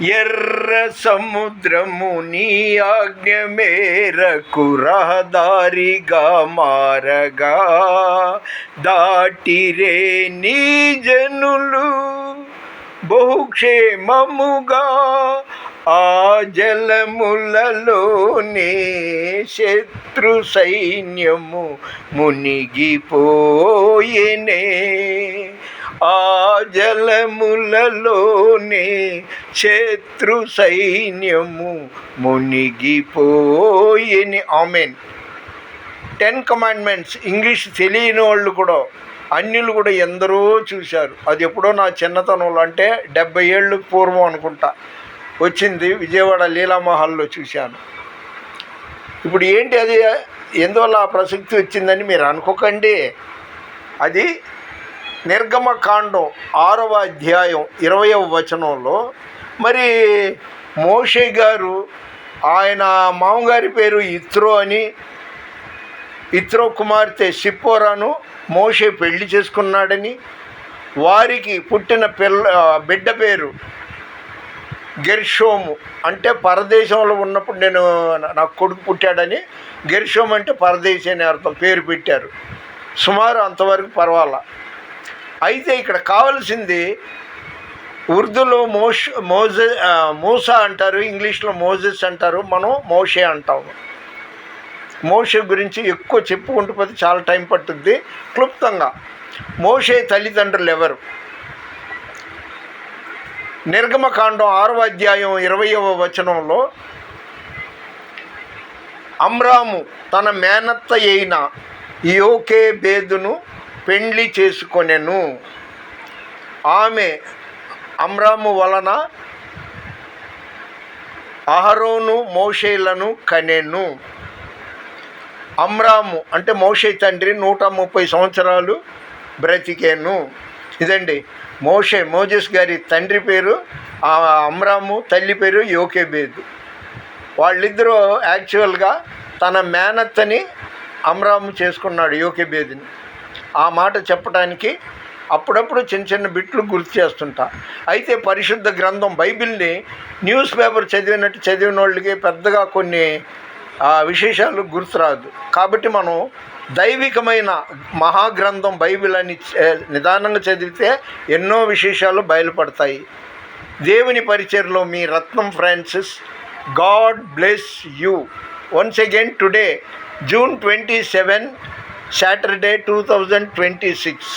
ఎర్ర సముద్రము నీ ఆజ్ఞ మేరకు రహదారిగా మారగా దాటిరే నీ జనులు బహుక్షేమముగా. ఆ జలములలోనే శత్రు సైన్యము మునిగిపోయేనే. ఆ జలములలోనే శత్రు సైన్యము మునిగిపోయేని. ఆమెన్. 10 కమాండ్మెంట్స్ ఇంగ్లీష్ తెలియని వాళ్ళు కూడా, అన్యులు కూడా ఎందరో చూశారు. అది ఎప్పుడో నా చిన్నతనంలో, అంటే 70 ఏళ్ళు పూర్వం అనుకుంటా వచ్చింది, విజయవాడ లీలామహల్లో చూశాను. ఇప్పుడు ఏంటి అది, ఎందువల్ల ఆ ప్రసక్తి వచ్చిందని మీరు అనుకోకండి. అది నిర్గమకాండం 6వ అధ్యాయం 20వ వచనంలో, మరి మోషే గారు, ఆయన మామగారి పేరు ఇత్రో అని, ఇత్రో కుమార్తె సిప్పోరాను మోషే పెళ్లి చేసుకున్నాడని, వారికి పుట్టిన బిడ్డ పేరు గెర్షోము, అంటే పరదేశంలో ఉన్నప్పుడు నాకు కొడుకు పుట్టాడని, గెర్షోము అంటే పరదేశి అని అర్థం, పేరు పెట్టారు. సుమారు అంతవరకు పర్వాలా. అయితే ఇక్కడ కావలసింది, ఉర్దూలో మూసా అంటారు, ఇంగ్లీష్లో మోజెస్ అంటారు, మనం మోషే అంటాము. మోషే గురించి ఎక్కువ చెప్పుకుంటూ పోతే చాలా టైం పట్టుద్ది. క్లుప్తంగా మోషే తల్లిదండ్రులు ఎవరు? నిర్గమకాండం 6వ అధ్యాయం 20వ వచనంలో, అమ్రాము తన మేనత్త అయిన యోకేబేదును పెండ్లి చేసుకొనెను. ఆమె అమ్రాము వలన అహరోను మోషేలను కనెను. అమ్రాము అంటే మోషే తండ్రి 130 సంవత్సరాలు బ్రతికేను. ఇదండి మోజెస్ గారి తండ్రి పేరు అమ్రాము, తల్లి పేరు యోకేబేదు. వాళ్ళిద్దరూ యాక్చువల్గా తన మేనత్తని అమ్రాము చేసుకున్నాడు, యోకేబేదుని. ఆ మాట చెప్పడానికి అప్పుడప్పుడు చిన్న చిన్న బిట్లు గుర్తు చేస్తుంటా. అయితే పరిశుద్ధ గ్రంథం బైబిల్ని న్యూస్ పేపర్ చదివినట్టు చదివిన వాళ్ళకి పెద్దగా కొన్ని విశేషాలు గుర్తురాదు. కాబట్టి మనం దైవికమైన మహాగ్రంథం బైబిల్ అని నిదానంగా చదివితే ఎన్నో విశేషాలు బయలుపడతాయి. దేవుని పరిచర్లో మీ Ratnam Francis. God bless you. Once again today June 27, Saturday 2026.